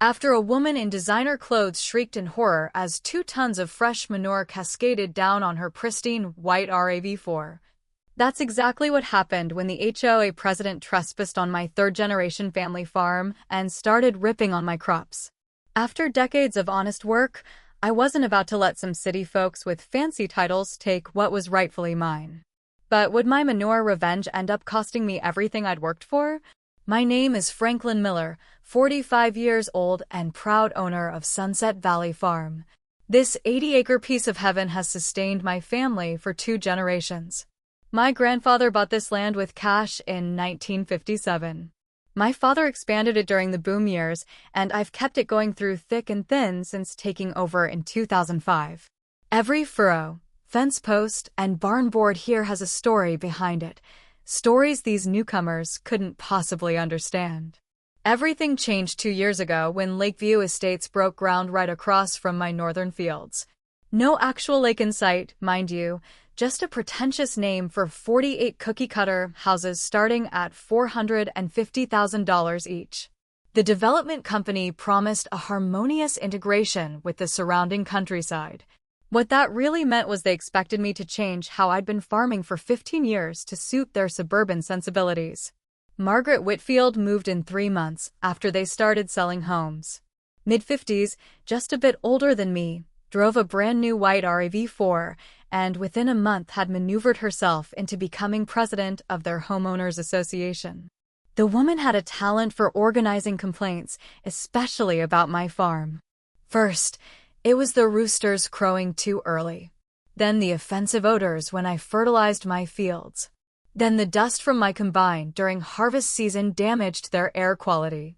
after a woman in designer clothes shrieked in horror as 2 tons of fresh manure cascaded down on her pristine white RAV4. That's exactly what happened when the HOA president trespassed on my third-generation family farm and started ripping on my crops. After decades of honest work, I wasn't about to let some city folks with fancy titles take what was rightfully mine. But would my manure revenge end up costing me everything I'd worked for? My name is Franklin Miller, 45 years old and proud owner of Sunset Valley Farm. This 80-acre piece of heaven has sustained my family for 2 generations. My grandfather bought this land with cash in 1957. My father expanded it during the boom years, and I've kept it going through thick and thin since taking over in 2005. Every furrow, fence post, and barn board here has a story behind it. Stories these newcomers couldn't possibly understand. Everything changed 2 years ago when Lakeview Estates broke ground right across from my northern fields. No actual lake in sight, mind you, just a pretentious name for 48 cookie-cutter houses starting at $450,000 each. The development company promised a harmonious integration with the surrounding countryside. What that really meant was they expected me to change how I'd been farming for 15 years to suit their suburban sensibilities. Margaret Whitfield moved in 3 months after they started selling homes. Mid-50s, just a bit older than me, drove a brand-new white RAV4, and within a month had maneuvered herself into becoming president of their homeowners association. The woman had a talent for organizing complaints, especially about my farm. First, it was the roosters crowing too early. Then the offensive odors when I fertilized my fields. Then the dust from my combine during harvest season damaged their air quality.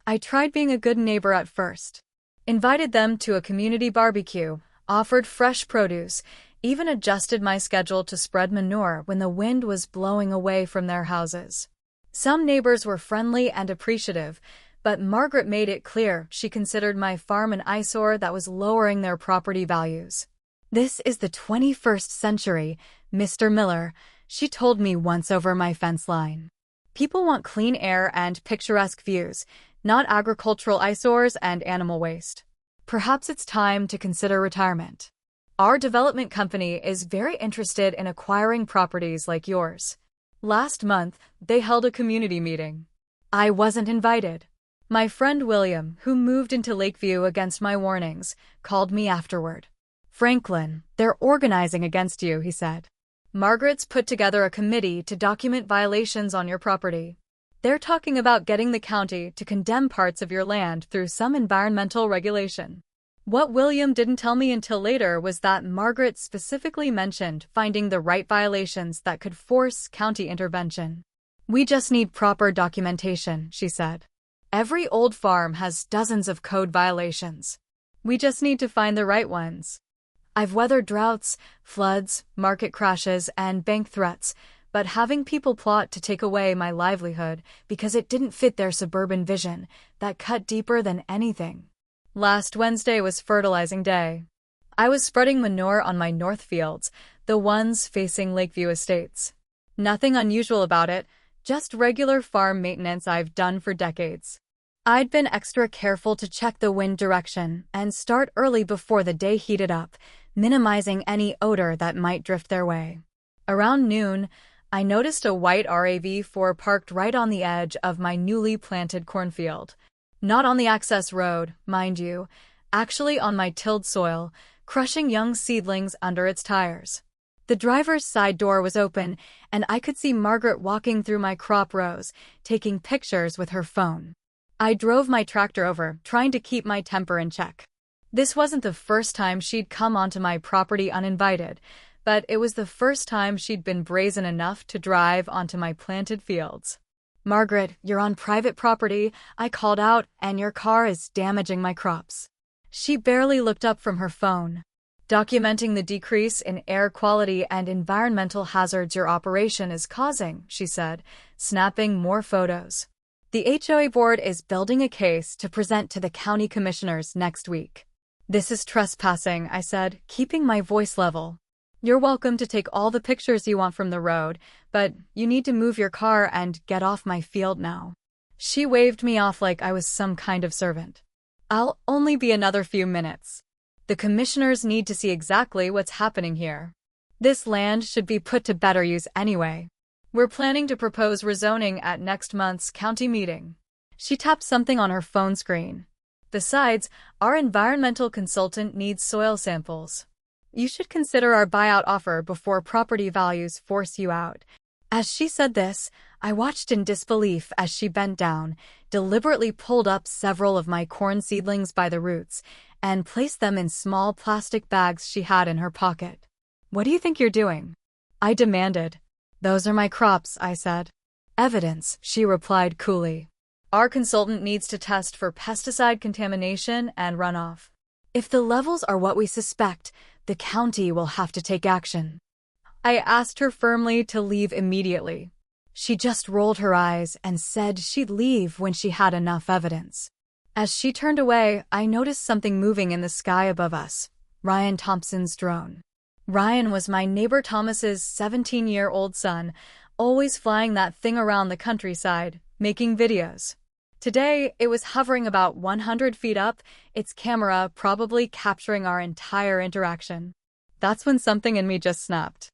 I tried being a good neighbor at first. Invited them to a community barbecue, offered fresh produce, even adjusted my schedule to spread manure when the wind was blowing away from their houses. Some neighbors were friendly and appreciative, but Margaret made it clear she considered my farm an eyesore that was lowering their property values. "This is the 21st century, Mr. Miller," she told me once over my fence line. "People want clean air and picturesque views, not agricultural eyesores and animal waste. Perhaps it's time to consider retirement. Our development company is very interested in acquiring properties like yours." Last month, they held a community meeting. I wasn't invited. My friend William, who moved into Lakeview against my warnings, called me afterward. "Franklin, they're organizing against you," he said. "Margaret's put together a committee to document violations on your property. They're talking about getting the county to condemn parts of your land through some environmental regulation." What William didn't tell me until later was that Margaret specifically mentioned finding the right violations that could force county intervention. "We just need proper documentation," she said. "Every old farm has dozens of code violations. We just need to find the right ones. I've weathered droughts, floods, market crashes, and bank threats, but having people plot to take away my livelihood because it didn't fit their suburban vision, that cut deeper than anything." Last Wednesday was fertilizing day. I was spreading manure on my north fields, the ones facing Lakeview Estates. Nothing unusual about it, just regular farm maintenance I've done for decades. I'd been extra careful to check the wind direction and start early before the day heated up, minimizing any odor that might drift their way. Around noon, I noticed a white RAV4 parked right on the edge of my newly planted cornfield. Not on the access road, mind you, actually on my tilled soil, crushing young seedlings under its tires. The driver's side door was open, and I could see Margaret walking through my crop rows, taking pictures with her phone. I drove my tractor over, trying to keep my temper in check. This wasn't the first time she'd come onto my property uninvited, but it was the first time she'd been brazen enough to drive onto my planted fields. "Margaret, you're on private property," I called out, "and your car is damaging my crops." She barely looked up from her phone. "Documenting the decrease in air quality and environmental hazards your operation is causing," she said, snapping more photos. "The HOA board is building a case to present to the county commissioners next week." "This is trespassing," I said, keeping my voice level. "You're welcome to take all the pictures you want from the road, but you need to move your car and get off my field now." She waved me off like I was some kind of servant. I'll only be another few minutes. The commissioners need to see exactly what's happening here. This land should be put to better use anyway. We're planning to propose rezoning at next month's county meeting. She tapped something on her phone screen. Besides, our environmental consultant needs soil samples. You should consider our buyout offer before property values force you out. As she said this, I watched in disbelief as she bent down, deliberately pulled up several of my corn seedlings by the roots, and placed them in small plastic bags she had in her pocket. "What do you think you're doing?" I demanded. "Those are my crops," I said. "Evidence," she replied coolly. "Our consultant needs to test for pesticide contamination and runoff. If the levels are what we suspect, the county will have to take action." I asked her firmly to leave immediately. She just rolled her eyes and said she'd leave when she had enough evidence. As she turned away, I noticed something moving in the sky above us. Ryan Thompson's drone. Ryan was my neighbor Thomas's 17-year-old son, always flying that thing around the countryside, making videos. Today, it was hovering about 100 feet up, its camera probably capturing our entire interaction. That's when something in me just snapped.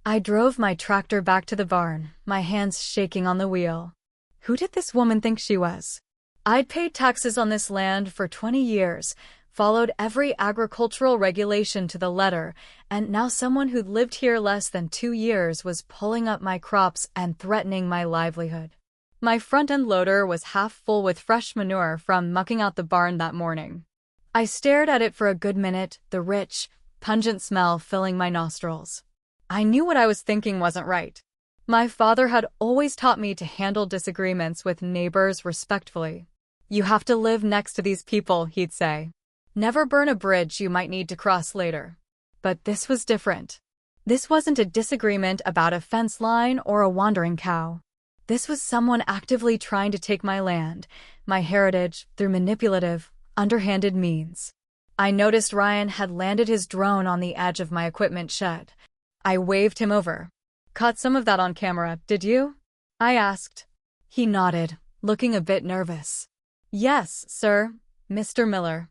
I drove my tractor back to the barn, my hands shaking on the wheel. Who did this woman think she was? I'd paid taxes on this land for 20 years, followed every agricultural regulation to the letter, and now someone who'd lived here less than 2 years was pulling up my crops and threatening my livelihood. My front-end loader was half full with fresh manure from mucking out the barn that morning. I stared at it for a good minute, the rich, pungent smell filling my nostrils. I knew what I was thinking wasn't right. My father had always taught me to handle disagreements with neighbors respectfully. "You have to live next to these people," he'd say. "Never burn a bridge you might need to cross later." But this was different. This wasn't a disagreement about a fence line or a wandering cow. This was someone actively trying to take my land, my heritage, through manipulative, underhanded means. I noticed Ryan had landed his drone on the edge of my equipment shed. I waved him over. "Caught some of that on camera, did you?" I asked. He nodded, looking a bit nervous. "Yes, sir, Mr. Miller.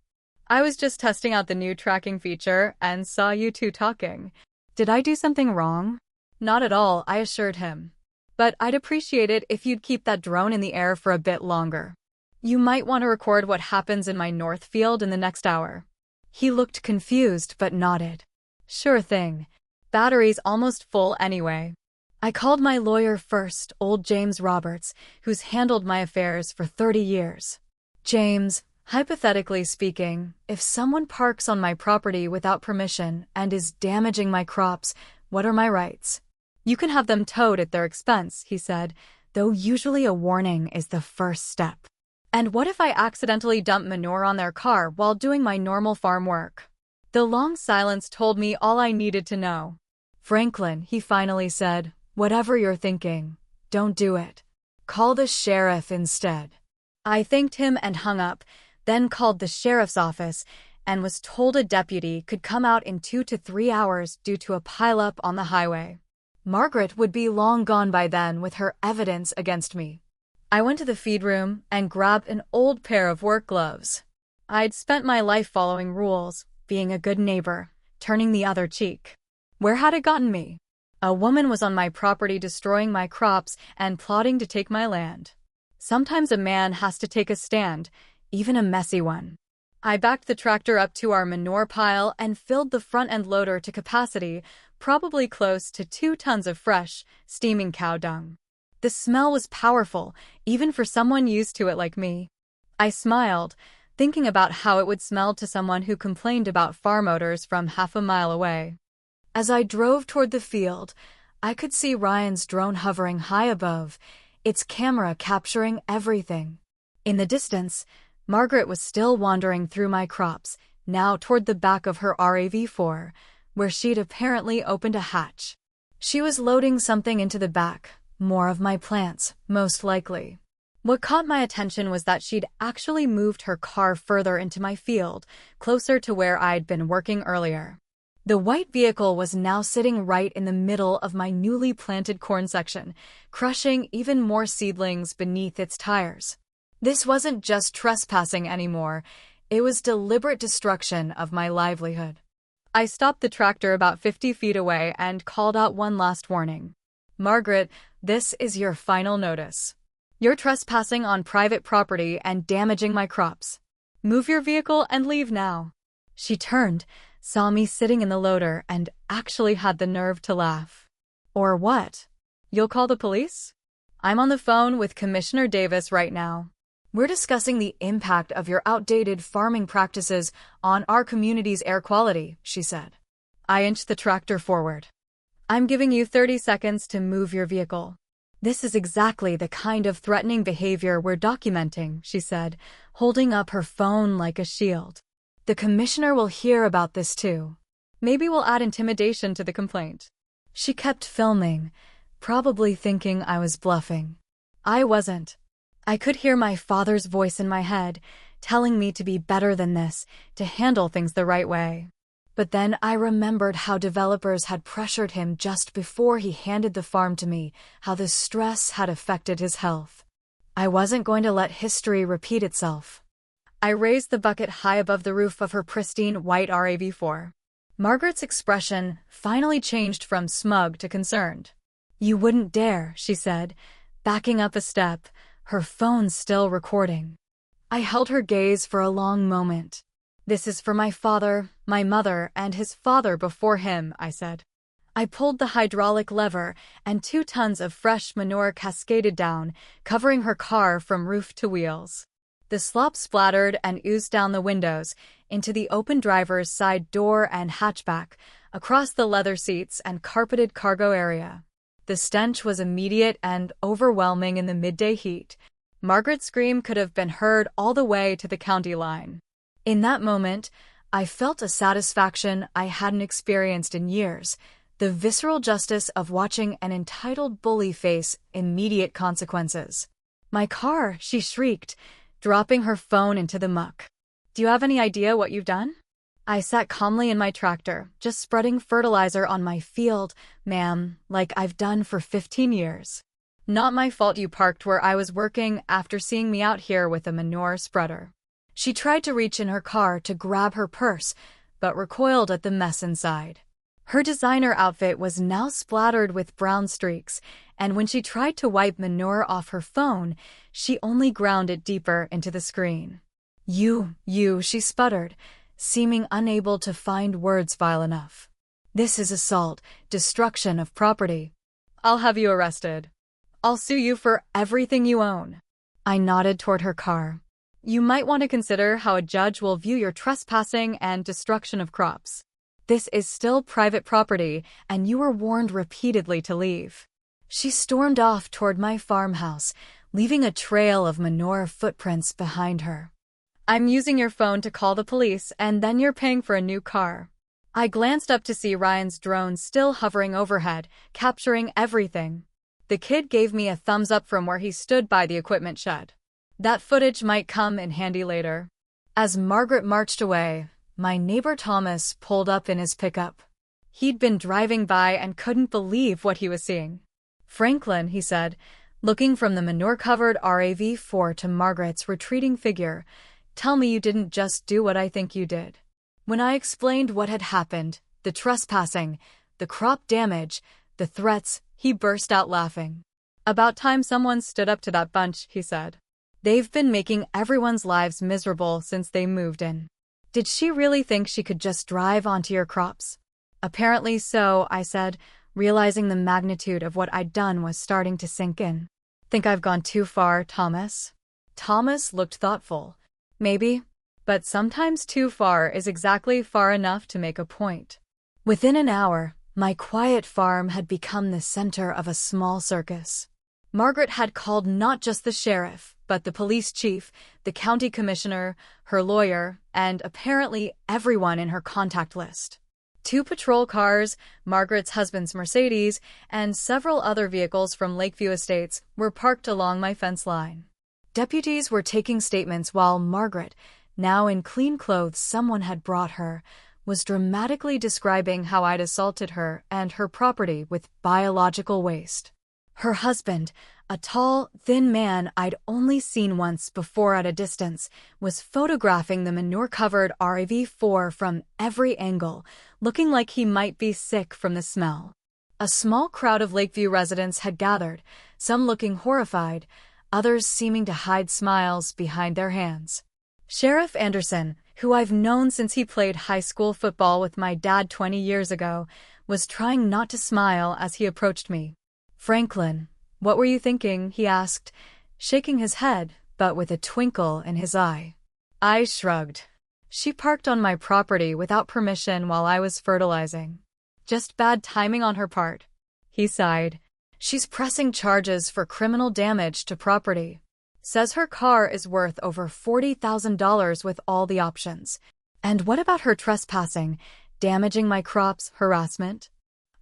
I was just testing out the new tracking feature and saw you two talking. Did I do something wrong?" "Not at all," I assured him. "But I'd appreciate it if you'd keep that drone in the air for a bit longer. You might want to record what happens in my north field in the next hour." He looked confused but nodded. "Sure thing. Battery's almost full anyway." I called my lawyer first, old James Roberts, who's handled my affairs for 30 years. "James, hypothetically speaking, if someone parks on my property without permission and is damaging my crops, what are my rights?" "You can have them towed at their expense," he said, "though usually a warning is the first step." "And what if I accidentally dump manure on their car while doing my normal farm work?" The long silence told me all I needed to know. "Franklin," he finally said, "whatever you're thinking, don't do it. Call the sheriff instead." I thanked him and hung up, then called the sheriff's office and was told a deputy could come out in 2 to 3 hours due to a pileup on the highway. Margaret would be long gone by then with her evidence against me. I went to the feed room and grabbed an old pair of work gloves. I'd spent my life following rules, being a good neighbor, turning the other cheek. Where had it gotten me? A woman was on my property destroying my crops and plotting to take my land. Sometimes a man has to take a stand, even a messy one. I backed the tractor up to our manure pile and filled the front-end loader to capacity, probably close to 2 tons of fresh, steaming cow dung. The smell was powerful, even for someone used to it like me. I smiled, thinking about how it would smell to someone who complained about farm odors from half a mile away. As I drove toward the field, I could see Ryan's drone hovering high above, its camera capturing everything. In the distance, Margaret was still wandering through my crops, now toward the back of her RAV4, where she'd apparently opened a hatch. She was loading something into the back, more of my plants, most likely. What caught my attention was that she'd actually moved her car further into my field, closer to where I'd been working earlier. The white vehicle was now sitting right in the middle of my newly planted corn section, crushing even more seedlings beneath its tires. This wasn't just trespassing anymore, It was deliberate destruction of my livelihood. I stopped the tractor about 50 feet away and called out one last warning. Margaret, this is your final notice. You're trespassing on private property and damaging my crops. Move your vehicle and leave now. She turned, saw me sitting in the loader, and actually had the nerve to laugh. Or what? You'll call the police? I'm on the phone with Commissioner Davis right now. We're discussing the impact of your outdated farming practices on our community's air quality, she said. I inched the tractor forward. I'm giving you 30 seconds to move your vehicle. This is exactly the kind of threatening behavior we're documenting, she said, holding up her phone like a shield. The commissioner will hear about this too. Maybe we'll add intimidation to the complaint. She kept filming, probably thinking I was bluffing. I wasn't. I could hear my father's voice in my head, telling me to be better than this, to handle things the right way. But then I remembered how developers had pressured him just before he handed the farm to me, how the stress had affected his health. I wasn't going to let history repeat itself. I raised the bucket high above the roof of her pristine white RAV4. Margaret's expression finally changed from smug to concerned. You wouldn't dare, she said, backing up a step, her phone still recording. I held her gaze for a long moment. This is for my father, my mother, and his father before him, I said. I pulled the hydraulic lever, and 2 tons of fresh manure cascaded down, covering her car from roof to wheels. The slop splattered and oozed down the windows, into the open driver's side door and hatchback, across the leather seats and carpeted cargo area. The stench was immediate and overwhelming in the midday heat. Margaret's scream could have been heard all the way to the county line. In that moment, I felt a satisfaction I hadn't experienced in years, the visceral justice of watching an entitled bully face immediate consequences. My car, she shrieked, dropping her phone into the muck. Do you have any idea what you've done? I sat calmly in my tractor, just spreading fertilizer on my field, ma'am, like I've done for 15 years. Not my fault you parked where I was working after seeing me out here with a manure spreader. She tried to reach in her car to grab her purse, but recoiled at the mess inside. Her designer outfit was now splattered with brown streaks, and when she tried to wipe manure off her phone, she only ground it deeper into the screen. You, she sputtered, seeming unable to find words vile enough. This is assault, destruction of property. I'll have you arrested. I'll sue you for everything you own. I nodded toward her car. You might want to consider how a judge will view your trespassing and destruction of crops. This is still private property, and you were warned repeatedly to leave. She stormed off toward my farmhouse, leaving a trail of manure footprints behind her. I'm using your phone to call the police, and then you're paying for a new car. I glanced up to see Ryan's drone still hovering overhead, capturing everything. The kid gave me a thumbs up from where he stood by the equipment shed. That footage might come in handy later. As Margaret marched away, my neighbor Thomas pulled up in his pickup. He'd been driving by and couldn't believe what he was seeing. Franklin, he said, looking from the manure-covered RAV4 to Margaret's retreating figure, tell me you didn't just do what I think you did. When I explained what had happened, the trespassing, the crop damage, the threats, he burst out laughing. About time someone stood up to that bunch, he said. They've been making everyone's lives miserable since they moved in. Did she really think she could just drive onto your crops? Apparently so, I said, realizing the magnitude of what I'd done was starting to sink in. Think I've gone too far, Thomas? Thomas looked thoughtful. Maybe, but sometimes too far is exactly far enough to make a point. Within an hour, my quiet farm had become the center of a small circus. Margaret had called not just the sheriff, but the police chief, the county commissioner, her lawyer, and apparently everyone in her contact list. 2 patrol cars, Margaret's husband's Mercedes, and several other vehicles from Lakeview Estates were parked along my fence line. Deputies were taking statements while Margaret, now in clean clothes someone had brought her, was dramatically describing how I'd assaulted her and her property with biological waste. Her husband, A tall, thin man I'd only seen once before at a distance was photographing the manure-covered RAV4 from every angle, looking like he might be sick from the smell. A small crowd of Lakeview residents had gathered, some looking horrified, others seeming to hide smiles behind their hands. Sheriff Anderson, who I've known since he played high school football with my dad 20 years ago, was trying not to smile as he approached me. "Franklin, what were you thinking?" he asked, shaking his head, but with a twinkle in his eye. I shrugged. "She parked on my property without permission while I was fertilizing. Just bad timing on her part." He sighed. "She's pressing charges for criminal damage to property. Says her car is worth over $40,000 with all the options. And what about her trespassing, damaging my crops, harassment?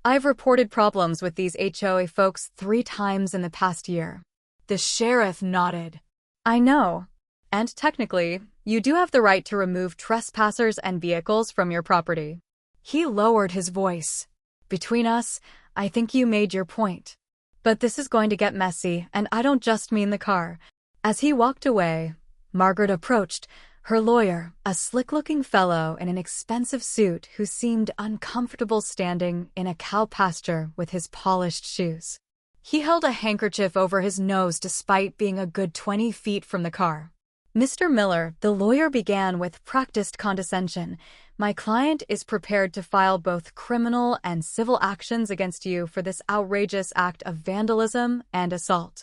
I've reported problems with these HOA folks 3 times in the past year." The sheriff nodded. "I know. And technically, you do have the right to remove trespassers and vehicles from your property." He lowered his voice. "Between us, I think you made your point. But this is going to get messy, and I don't just mean the car." As he walked away, Margaret approached, her lawyer, a slick-looking fellow in an expensive suit who seemed uncomfortable standing in a cow pasture with his polished shoes. He held a handkerchief over his nose despite being a good 20 feet from the car. "Mr. Miller," the lawyer began with practiced condescension, "my client is prepared to file both criminal and civil actions against you for this outrageous act of vandalism and assault.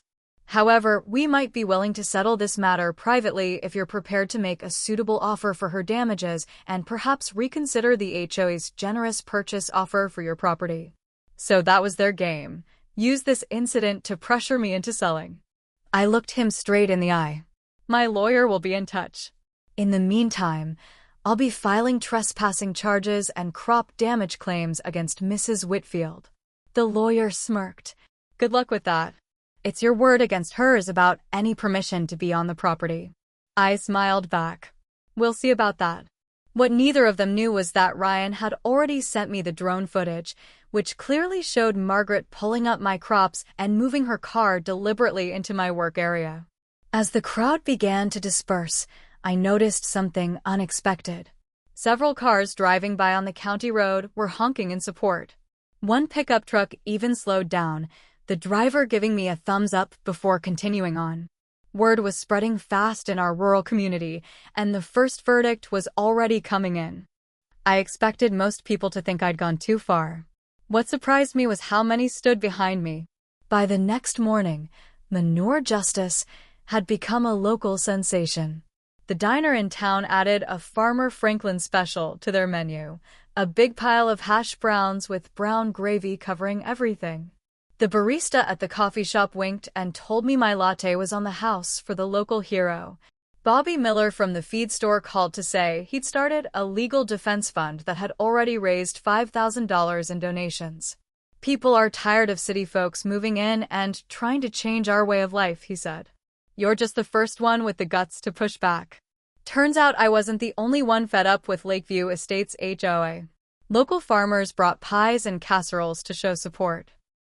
However, we might be willing to settle this matter privately if you're prepared to make a suitable offer for her damages and perhaps reconsider the HOA's generous purchase offer for your property." So that was their game. Use this incident to pressure me into selling. I looked him straight in the eye. "My lawyer will be in touch. In the meantime, I'll be filing trespassing charges and crop damage claims against Mrs. Whitfield." The lawyer smirked. "Good luck with that. It's your word against hers about any permission to be on the property." I smiled back. "We'll see about that." What neither of them knew was that Ryan had already sent me the drone footage, which clearly showed Margaret pulling up my crops and moving her car deliberately into my work area. As the crowd began to disperse, I noticed something unexpected. Several cars driving by on the county road were honking in support. One pickup truck even slowed down, the driver giving me a thumbs up before continuing on. Word was spreading fast in our rural community, and the first verdict was already coming in. I expected most people to think I'd gone too far. What surprised me was how many stood behind me. By the next morning, manure justice had become a local sensation. The diner in town added a Farmer Franklin special to their menu, a big pile of hash browns with brown gravy covering everything. The barista at the coffee shop winked and told me my latte was on the house for the local hero. Bobby Miller from the feed store called to say he'd started a legal defense fund that had already raised $5,000 in donations. "People are tired of city folks moving in and trying to change our way of life," he said. "You're just the first one with the guts to push back." Turns out I wasn't the only one fed up with Lakeview Estates HOA. Local farmers brought pies and casseroles to show support.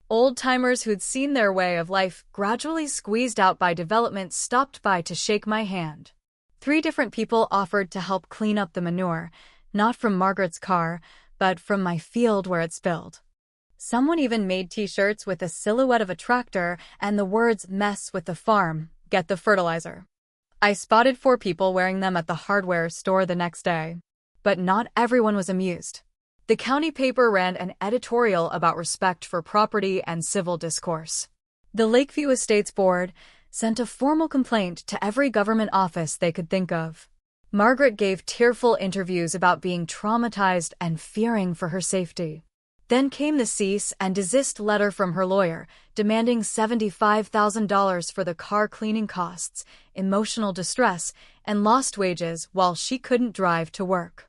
Old-timers who'd seen their way of life gradually squeezed out by development stopped by to shake my hand. 3 different people offered to help clean up the manure, not from Margaret's car, but from my field where it spilled. Someone even made t-shirts with a silhouette of a tractor and the words "Mess with the farm, get the fertilizer." I spotted 4 people wearing them at the hardware store the next day. But not everyone was amused. The county paper ran an editorial about respect for property and civil discourse. The Lakeview Estates Board sent a formal complaint to every government office they could think of. Margaret gave tearful interviews about being traumatized and fearing for her safety. Then came the cease and desist letter from her lawyer, demanding $75,000 for the car cleaning costs, emotional distress, and lost wages while she couldn't drive to work.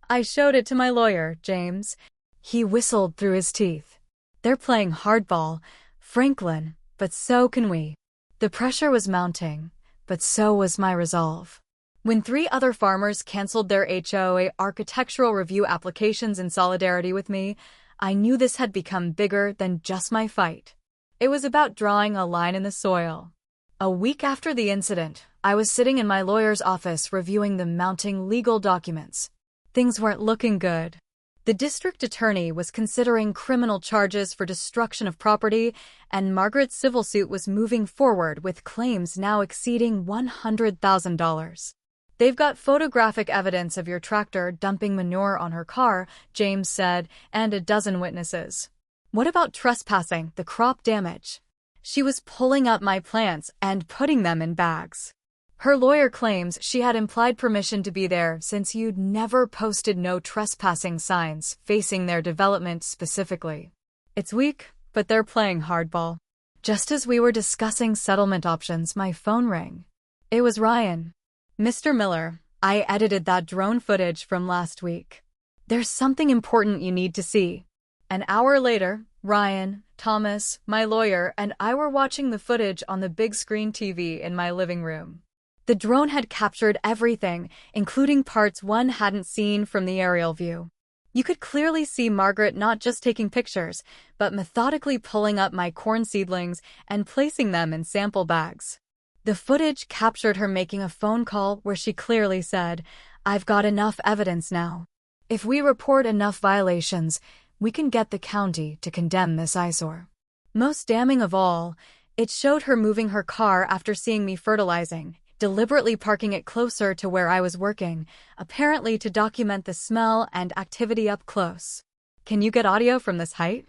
I showed it to my lawyer, James. He whistled through his teeth. "They're playing hardball, Franklin, but so can we." The pressure was mounting, but so was my resolve. When 3 other farmers canceled their HOA architectural review applications in solidarity with me, I knew this had become bigger than just my fight. It was about drawing a line in the soil. A week after the incident, I was sitting in my lawyer's office reviewing the mounting legal documents. Things weren't looking good. The district attorney was considering criminal charges for destruction of property, and Margaret's civil suit was moving forward with claims now exceeding $100,000. "They've got photographic evidence of your tractor dumping manure on her car," James said, "and a dozen witnesses." "What about trespassing, the crop damage?" "She was pulling up my plants and putting them in bags." Her lawyer claims she had implied permission to be there since you'd never posted no trespassing signs facing their development specifically. It's weak, but they're playing hardball. Just as we were discussing settlement options, my phone rang. It was Ryan. "Mr. Miller, I edited that drone footage from last week. There's something important you need to see." An hour later, Ryan, Thomas, my lawyer, and I were watching the footage on the big screen TV in my living room. The drone had captured everything, including parts one hadn't seen from the aerial view. You could clearly see Margaret not just taking pictures, but methodically pulling up my corn seedlings and placing them in sample bags. The footage captured her making a phone call where she clearly said, "I've got enough evidence now. If we report enough violations, we can get the county to condemn this eyesore." Most damning of all, it showed her moving her car after seeing me fertilizing, deliberately parking it closer to where I was working, apparently to document the smell and activity up close. "Can you get audio from this height?"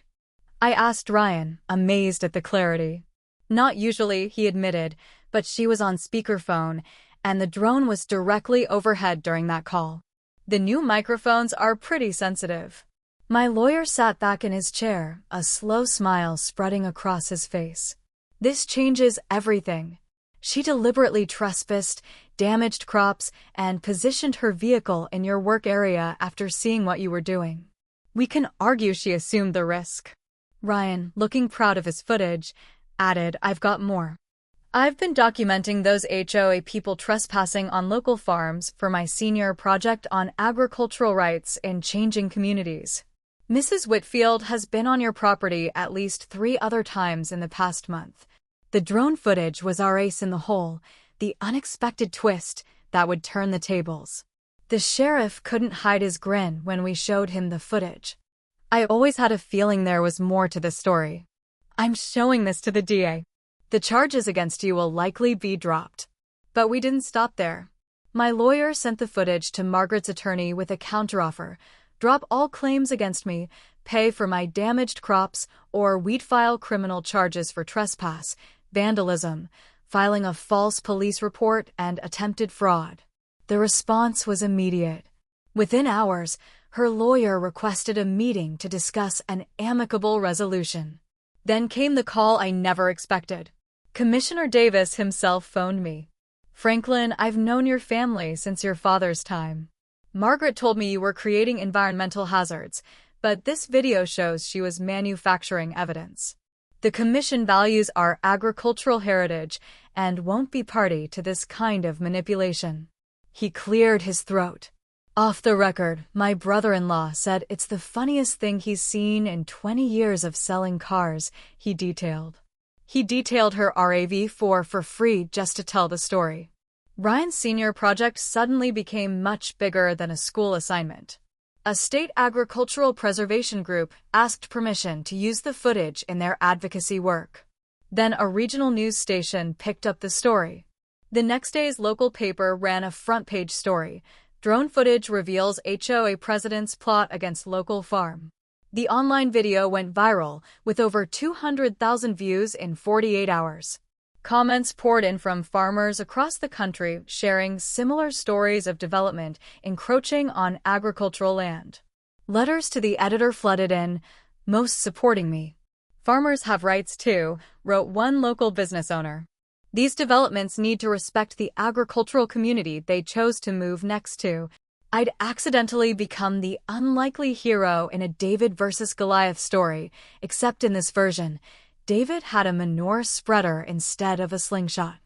I asked Ryan, amazed at the clarity. "Not usually," he admitted, but she was on speakerphone, and the drone was directly overhead during that call. The new microphones are pretty sensitive. My lawyer sat back in his chair, a slow smile spreading across his face. "This changes everything. She deliberately trespassed, damaged crops, and positioned her vehicle in your work area after seeing what you were doing. We can argue she assumed the risk." Ryan, looking proud of his footage, added, "I've got more. I've been documenting those HOA people trespassing on local farms for my senior project on agricultural rights in changing communities. Mrs. Whitfield has been on your property at least 3 other times in the past month." The drone footage was our ace in the hole, the unexpected twist that would turn the tables. The sheriff couldn't hide his grin when we showed him the footage. "I always had a feeling there was more to the story. I'm showing this to the DA. The charges against you will likely be dropped." But we didn't stop there. My lawyer sent the footage to Margaret's attorney with a counteroffer: drop all claims against me, pay for my damaged crops, or we'd file criminal charges for trespass, vandalism, filing a false police report, and attempted fraud. The response was immediate. Within hours, her lawyer requested a meeting to discuss an amicable resolution. Then came the call I never expected. Commissioner Davis himself phoned me. "Franklin, I've known your family since your father's time. Margaret told me you were creating environmental hazards, but this video shows she was manufacturing evidence. The commission values our agricultural heritage and won't be party to this kind of manipulation." He cleared his throat. "Off the record, my brother-in-law said it's the funniest thing he's seen in 20 years of selling cars," he detailed. He detailed her RAV4 for free just to tell the story. Ryan's senior project suddenly became much bigger than a school assignment. A state agricultural preservation group asked permission to use the footage in their advocacy work. Then a regional news station picked up the story. The next day's local paper ran a front-page story: "Drone footage reveals HOA president's plot against local farm." The online video went viral, with over 200,000 views in 48 hours. Comments poured in from farmers across the country sharing similar stories of development encroaching on agricultural land. Letters to the editor flooded in, "Most supporting me. Farmers have rights too," wrote one local business owner. "These developments need to respect the agricultural community they chose to move next to." I'd accidentally become the unlikely hero in a David versus Goliath story, except in this version, David had a manure spreader instead of a slingshot.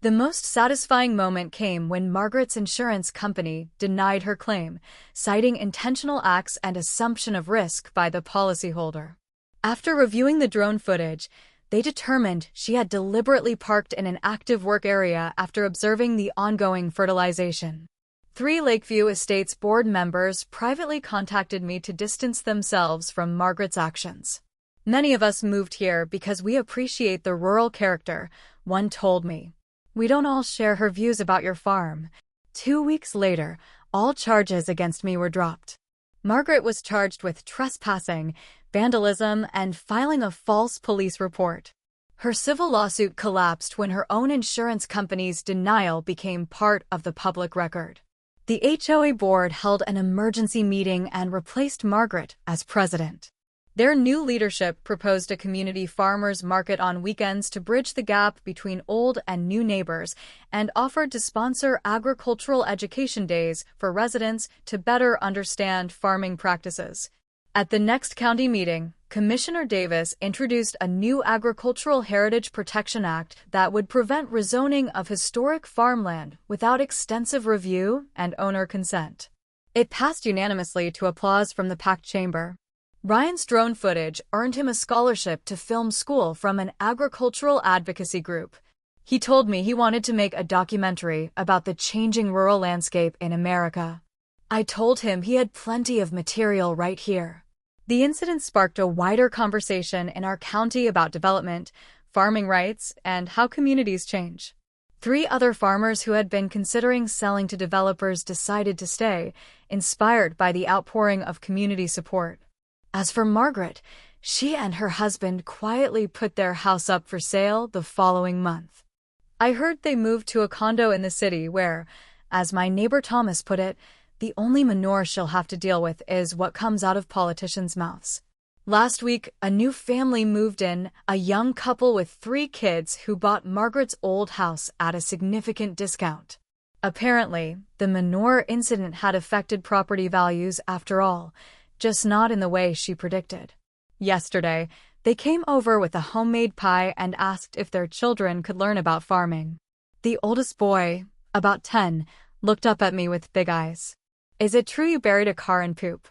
The most satisfying moment came when Margaret's insurance company denied her claim, citing intentional acts and assumption of risk by the policyholder. After reviewing the drone footage, They determined she had deliberately parked in an active work area after observing the ongoing fertilization. 3 Lakeview Estates board members privately contacted me to distance themselves from Margaret's actions. Many of us moved here because we appreciate the rural character, one told me. We don't all share her views about your farm. 2 weeks later, all charges against me were dropped. Margaret was charged with trespassing, vandalism, and filing a false police report. Her civil lawsuit collapsed when her own insurance company's denial became part of the public record. The HOA board held an emergency meeting and replaced Margaret as president. Their new leadership proposed a community farmers market on weekends to bridge the gap between old and new neighbors and offered to sponsor agricultural education days for residents to better understand farming practices. At the next county meeting, Commissioner Davis introduced a new Agricultural Heritage Protection Act that would prevent rezoning of historic farmland without extensive review and owner consent. It passed unanimously to applause from the packed chamber. Ryan's drone footage earned him a scholarship to film school from an agricultural advocacy group. He told me he wanted to make a documentary about the changing rural landscape in America. I told him he had plenty of material right here. The incident sparked a wider conversation in our county about development, farming rights, and how communities change. 3 other farmers who had been considering selling to developers decided to stay, inspired by the outpouring of community support. As for Margaret, she and her husband quietly put their house up for sale the following month. I heard they moved to a condo in the city where, as my neighbor Thomas put it, the only manure she'll have to deal with is what comes out of politicians' mouths. Last week, a new family moved in, a young couple with 3 kids who bought Margaret's old house at a significant discount. Apparently, the manure incident had affected property values after all, just not in the way she predicted. Yesterday, they came over with a homemade pie and asked if their children could learn about farming. The oldest boy, about 10, looked up at me with big eyes. "Is it true you buried a car in poop?"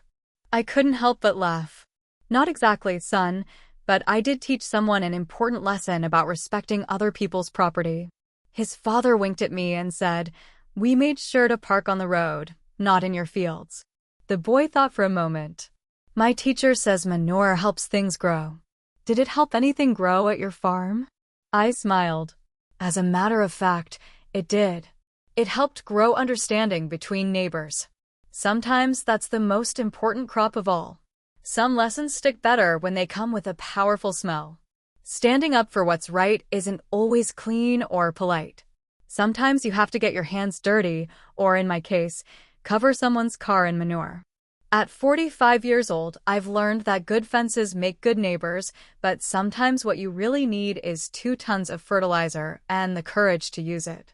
I couldn't help but laugh. "Not exactly, son, but I did teach someone an important lesson about respecting other people's property." His father winked at me and said, "We made sure to park on the road, not in your fields." The boy thought for a moment. "My teacher says manure helps things grow. Did it help anything grow at your farm?" I smiled. As a matter of fact, it did. It helped grow understanding between neighbors. Sometimes that's the most important crop of all. Some lessons stick better when they come with a powerful smell. Standing up for what's right isn't always clean or polite. Sometimes you have to get your hands dirty, or in my case, cover someone's car in manure. At 45 years old, I've learned that good fences make good neighbors, but sometimes what you really need is 2 tons of fertilizer and the courage to use it.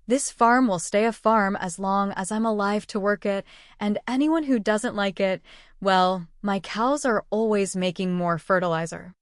This farm will stay a farm as long as I'm alive to work it, and anyone who doesn't like it, well, my cows are always making more fertilizer.